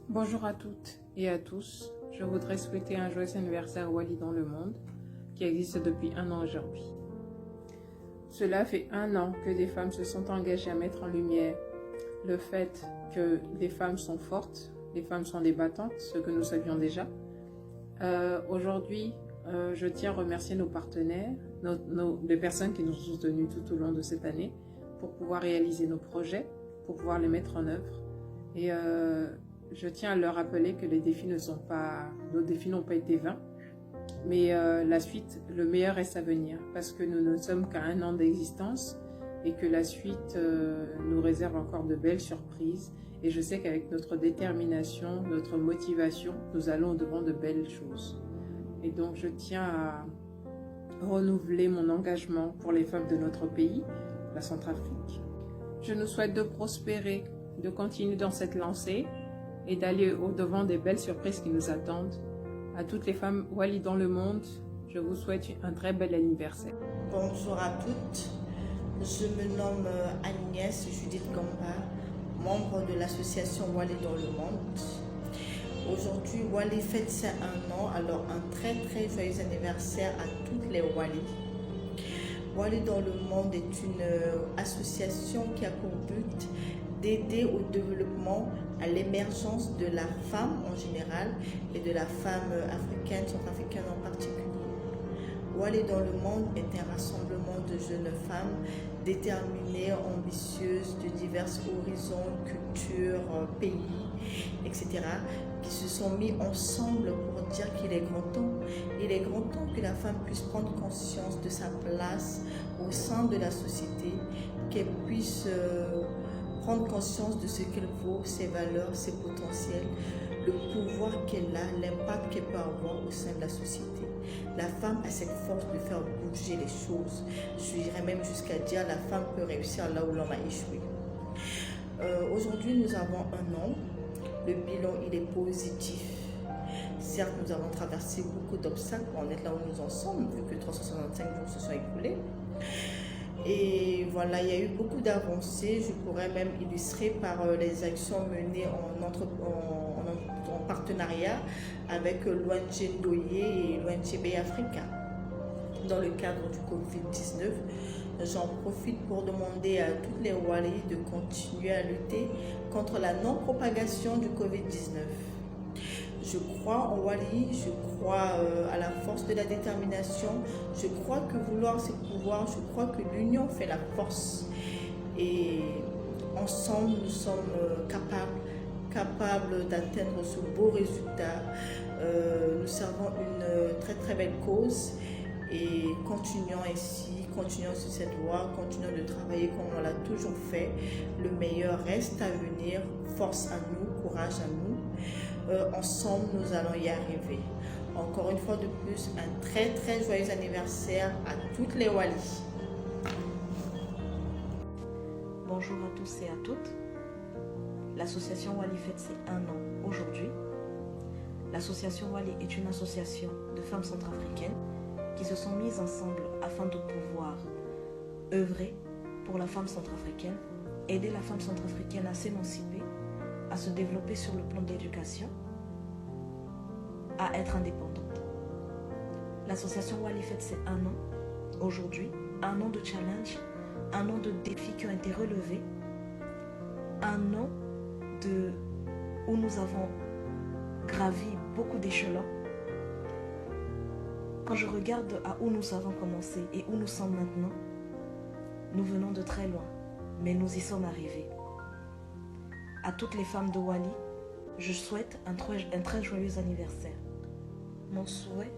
Bonjour à toutes et à tous. Je voudrais souhaiter un joyeux anniversaire à Wally dans le monde, qui existe depuis 1 an aujourd'hui. Cela fait 1 an que des femmes se sont engagées à mettre en lumière le fait que les femmes sont fortes, les femmes sont débattantes, ce que nous savions déjà. Aujourd'hui, je tiens à remercier nos partenaires, les personnes qui nous ont soutenus tout au long de cette année pour pouvoir réaliser nos projets, pour pouvoir les mettre en œuvre. Et je tiens à leur rappeler que nos défis n'ont pas été vains, mais la suite, le meilleur reste à venir, parce que nous ne sommes qu'à 1 an d'existence et que la suite nous réserve encore de belles surprises. Et je sais qu'avec notre détermination, notre motivation, nous allons au-devant de belles choses. Et donc je tiens à renouveler mon engagement pour les femmes de notre pays, la Centrafrique. Je nous souhaite de prospérer, de continuer dans cette lancée et d'aller au-devant des belles surprises qui nous attendent. À toutes les femmes Wally dans le monde, je vous souhaite un très bel anniversaire. Bonjour à toutes, je me nomme Agnès Judith Gamba, membre de l'association Wally dans le monde. Aujourd'hui, Wally fête ses 1 an, alors un très joyeux anniversaire à toutes les Wally. Wally dans le monde est une association qui a pour but d'aider au développement, à l'émergence de la femme en général et de la femme africaine, centrafricaine en particulier. Wally dans le monde est un rassemblement de jeunes femmes déterminées, ambitieuses, de divers horizons, cultures, pays, etc., qui se sont mis ensemble pour dire qu'il est grand temps. Il est grand temps que la femme puisse prendre conscience de sa place au sein de la société, qu'elle puisse prendre conscience de ce qu'elle vaut, ses valeurs, ses potentiels, le pouvoir qu'elle a, l'impact qu'elle peut avoir au sein de la société. La femme a cette force de faire bouger les choses. Je dirais même jusqu'à dire la femme peut réussir là où l'homme a échoué. Aujourd'hui, nous avons 1 an. Le bilan, il est positif. Certes, nous avons traversé beaucoup d'obstacles pour en être là où nous en sommes, vu que 365 jours se sont écoulés. Et voilà, il y a eu beaucoup d'avancées. Je pourrais même illustrer par les actions menées en partenariat avec l'ONG Ndoye et l'ONG Bay Africa. Dans le cadre du Covid-19, j'en profite pour demander à toutes les Wally de continuer à lutter contre la non-propagation du Covid-19. Je crois en Wally, je crois à la force de la détermination, je crois que vouloir c'est pouvoir, je crois que l'union fait la force. Et ensemble, nous sommes capables d'atteindre ce beau résultat. Nous servons une très belle cause et continuons ainsi, continuons sur cette voie, continuons de travailler comme on l'a toujours fait. Le meilleur reste à venir, force à nous, courage à nous. Ensemble, nous allons y arriver. Encore une fois de plus, un très joyeux anniversaire à toutes les Wally. Bonjour à tous et à toutes. L'association Wally fête ses 1 an aujourd'hui. L'association Wally est une association de femmes centrafricaines qui se sont mises ensemble afin de pouvoir œuvrer pour la femme centrafricaine, aider la femme centrafricaine à s'émanciper, à se développer sur le plan de l'éducation, à être indépendante. L'association Wally fête ses 1 an aujourd'hui, 1 an de challenge, 1 an de défis qui ont été relevés, 1 an où nous avons gravi beaucoup d'échelons. Quand je regarde à où nous avons commencé et où nous sommes maintenant, nous venons de très loin, mais nous y sommes arrivés. À toutes les femmes de Wally, je souhaite un très joyeux anniversaire. Mon souhait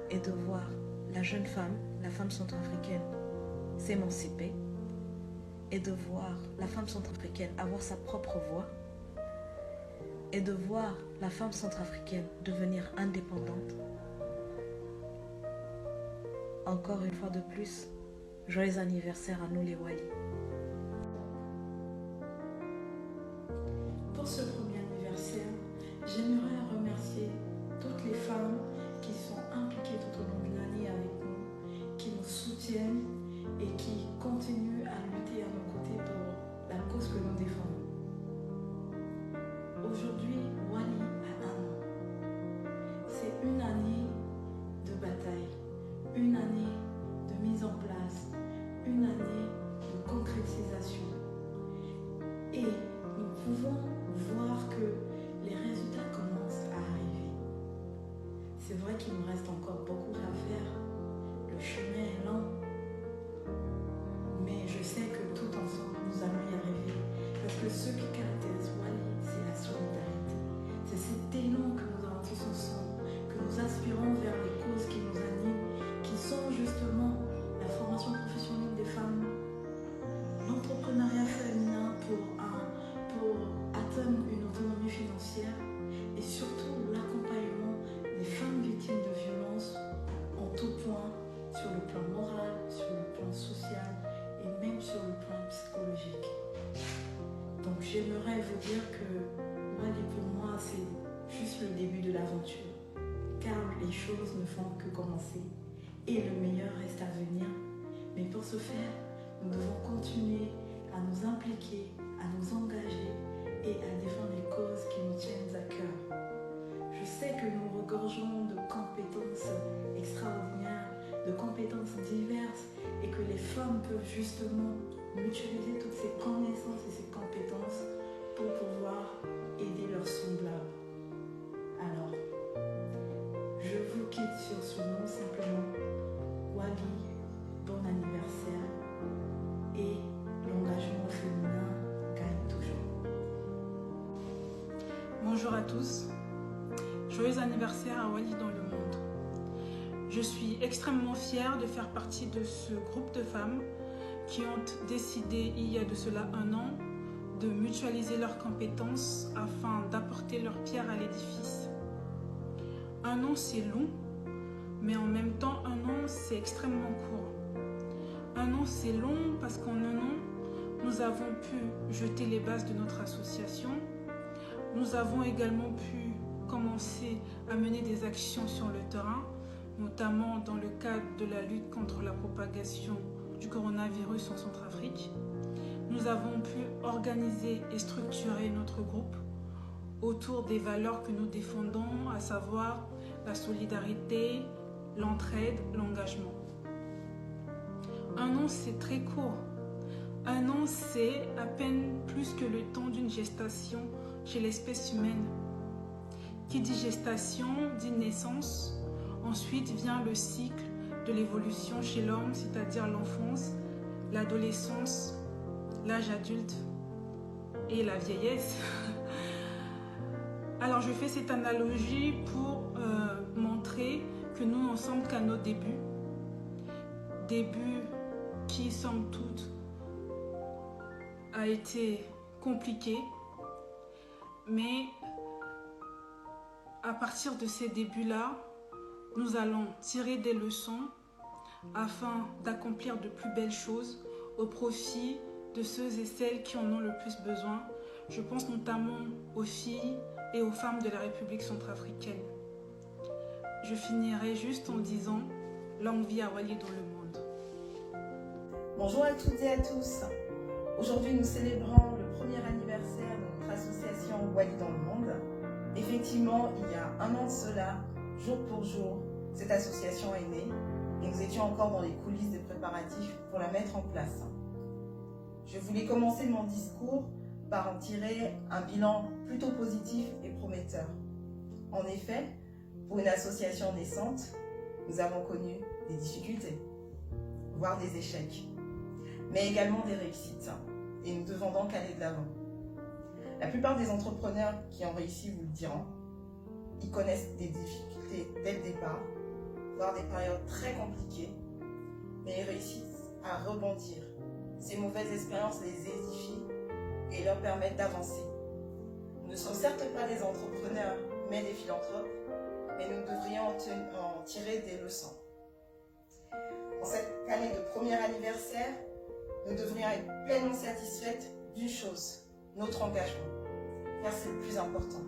est de voir la jeune femme, la femme centrafricaine, s'émanciper et de voir la femme centrafricaine avoir sa propre voix et de voir la femme centrafricaine devenir indépendante. Encore une fois de plus, joyeux anniversaire à nous les Wally. Pour ce premier anniversaire, j'aimerais remercier toutes les femmes qui sont impliquées tout au long de l'année avec nous, qui nous soutiennent et qui continuent à lutter à nos côtés pour la cause que nous défendons. Aujourd'hui, j'aimerais vous dire que Wally pour moi c'est juste le début de l'aventure, car les choses ne font que commencer et le meilleur reste à venir. Mais pour ce faire, nous devons continuer à nous impliquer, à nous engager et à défendre les causes qui nous tiennent à cœur. Je sais que nous regorgeons de compétences extraordinaires, de compétences diverses et que les femmes peuvent justement mutualiser toutes ces connaissances et ces compétences pour pouvoir aider leurs semblables. Alors, je vous quitte sur ce nom simplement. Wally, bon anniversaire et l'engagement féminin gagne toujours. Bonjour à tous, joyeux anniversaire à Wally dans le monde. Je suis extrêmement fière de faire partie de ce groupe de femmes qui ont décidé il y a de cela 1 an de mutualiser leurs compétences afin d'apporter leur pierre à l'édifice. 1 an c'est long, mais en même temps 1 an c'est extrêmement court. 1 an c'est long parce qu'en 1 an nous avons pu jeter les bases de notre association. Nous avons également pu commencer à mener des actions sur le terrain, notamment dans le cadre de la lutte contre la propagation du coronavirus en Centrafrique. Nous avons pu organiser et structurer notre groupe autour des valeurs que nous défendons, à savoir la solidarité, l'entraide, l'engagement. 1 an, c'est très court. 1 an, c'est à peine plus que le temps d'une gestation chez l'espèce humaine. Qui dit gestation, dit naissance. Ensuite vient le cycle de l'évolution chez l'homme, c'est-à-dire l'enfance, l'adolescence, l'âge adulte et la vieillesse. Alors je fais cette analogie pour montrer que nous n'en sommes qu'à nos débuts. Débuts qui, somme toute, a été compliqué, mais à partir de ces débuts-là, nous allons tirer des leçons afin d'accomplir de plus belles choses au profit de ceux et celles qui en ont le plus besoin. Je pense notamment aux filles et aux femmes de la République centrafricaine. Je finirai juste en disant longue vie à Wally dans le monde. Bonjour à toutes et à tous. Aujourd'hui, nous célébrons le premier anniversaire de notre association Wally dans le monde. Effectivement, il y a 1 an de cela, jour pour jour, cette association est née et nous étions encore dans les coulisses des préparatifs pour la mettre en place. Je voulais commencer mon discours par en tirer un bilan plutôt positif et prometteur. En effet, pour une association naissante, nous avons connu des difficultés, voire des échecs, mais également des réussites, et nous devons donc aller de l'avant. La plupart des entrepreneurs qui ont réussi vous le diront, ils connaissent des difficultés dès le départ, voire des périodes très compliquées, mais ils réussissent à rebondir. Ces mauvaises expériences les édifient et leur permettent d'avancer. Nous ne sommes certes pas des entrepreneurs, mais des philanthropes, mais nous devrions en tirer des leçons. En cette année de premier anniversaire, nous devrions être pleinement satisfaites d'une chose, notre engagement, car c'est le plus important.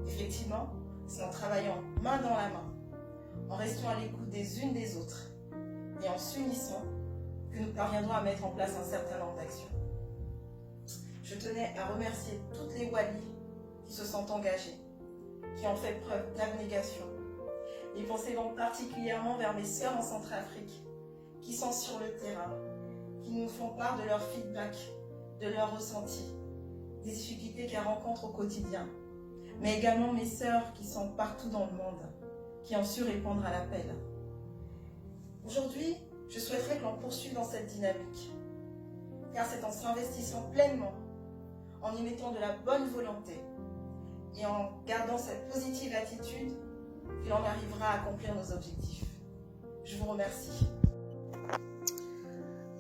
Effectivement, c'est en travaillant main dans la main, en restant à l'écoute des unes des autres et en s'unissant que nous parviendrons à mettre en place un certain nombre d'actions. Je tenais à remercier toutes les Wally qui se sont engagées, qui ont fait preuve d'abnégation. Et pensez donc particulièrement vers mes sœurs en Centrafrique, qui sont sur le terrain, qui nous font part de leur feedback, de leurs ressentis, des difficultés qu'elles rencontrent au quotidien, mais également mes sœurs qui sont partout dans le monde, qui ont su répondre à l'appel. Aujourd'hui, je souhaiterais que l'on poursuive dans cette dynamique, car c'est en s'investissant pleinement, en y mettant de la bonne volonté et en gardant cette positive attitude que l'on arrivera à accomplir nos objectifs. Je vous remercie.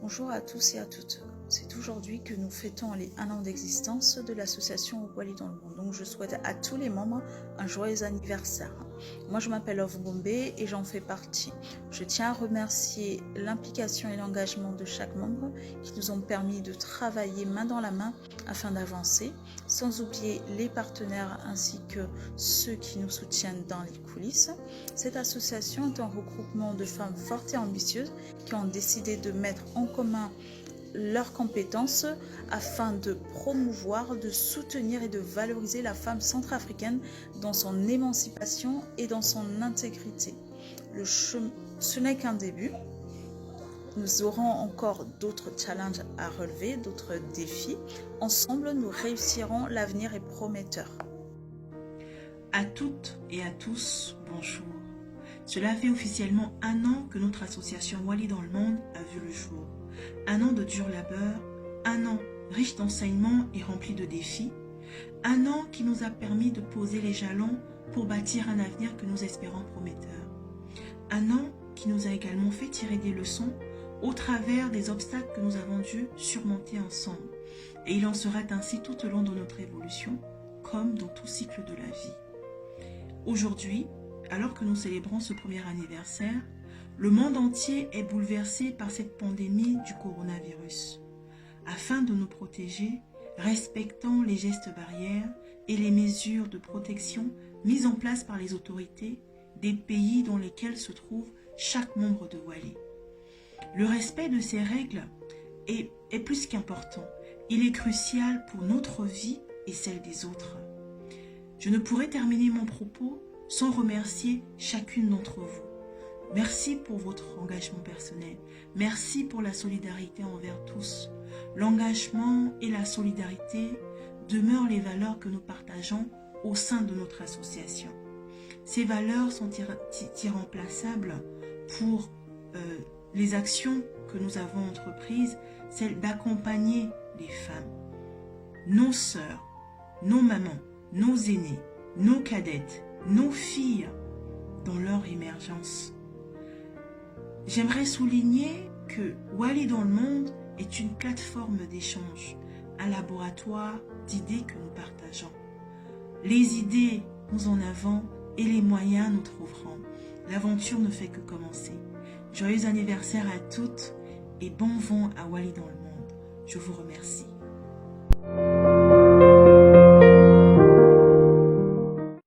Bonjour à tous et à toutes. C'est aujourd'hui que nous fêtons les 1 an d'existence de l'association Wally dans le monde. Donc je souhaite à tous les membres un joyeux anniversaire. Moi, je m'appelle Ove Gombe et j'en fais partie. Je tiens à remercier l'implication et l'engagement de chaque membre qui nous ont permis de travailler main dans la main afin d'avancer, sans oublier les partenaires ainsi que ceux qui nous soutiennent dans les coulisses. Cette association est un regroupement de femmes fortes et ambitieuses qui ont décidé de mettre en commun leurs compétences afin de promouvoir, de soutenir et de valoriser la femme centrafricaine dans son émancipation et dans son intégrité. Ce n'est qu'un début. Nous aurons encore d'autres challenges à relever, d'autres défis. Ensemble, nous réussirons, l'avenir est prometteur. À toutes et à tous, bonjour. Cela fait officiellement 1 an que notre association Wally dans le monde a vu le jour. 1 an de dur labeur, 1 an riche d'enseignements et rempli de défis, 1 an qui nous a permis de poser les jalons pour bâtir un avenir que nous espérons prometteur. 1 an qui nous a également fait tirer des leçons au travers des obstacles que nous avons dû surmonter ensemble. Et il en sera ainsi tout au long de notre évolution, comme dans tout cycle de la vie. Aujourd'hui, alors que nous célébrons ce premier anniversaire, le monde entier est bouleversé par cette pandémie du coronavirus. Afin de nous protéger, respectons les gestes barrières et les mesures de protection mises en place par les autorités des pays dans lesquels se trouve chaque membre de Wally. Le respect de ces règles est plus qu'important. Il est crucial pour notre vie et celle des autres. Je ne pourrais terminer mon propos sans remercier chacune d'entre vous. Merci pour votre engagement personnel. Merci pour la solidarité envers tous. L'engagement et la solidarité demeurent les valeurs que nous partageons au sein de notre association. Ces valeurs sont irremplaçables pour les actions que nous avons entreprises, celle d'accompagner les femmes, nos sœurs, nos mamans, nos aînés, nos cadettes, nos filles dans leur émergence. J'aimerais souligner que Wally dans le monde est une plateforme d'échange, un laboratoire d'idées que nous partageons. Les idées, nous en avons et les moyens, nous trouverons. L'aventure ne fait que commencer. Joyeux anniversaire à toutes et bon vent à Wally dans le monde. Je vous remercie.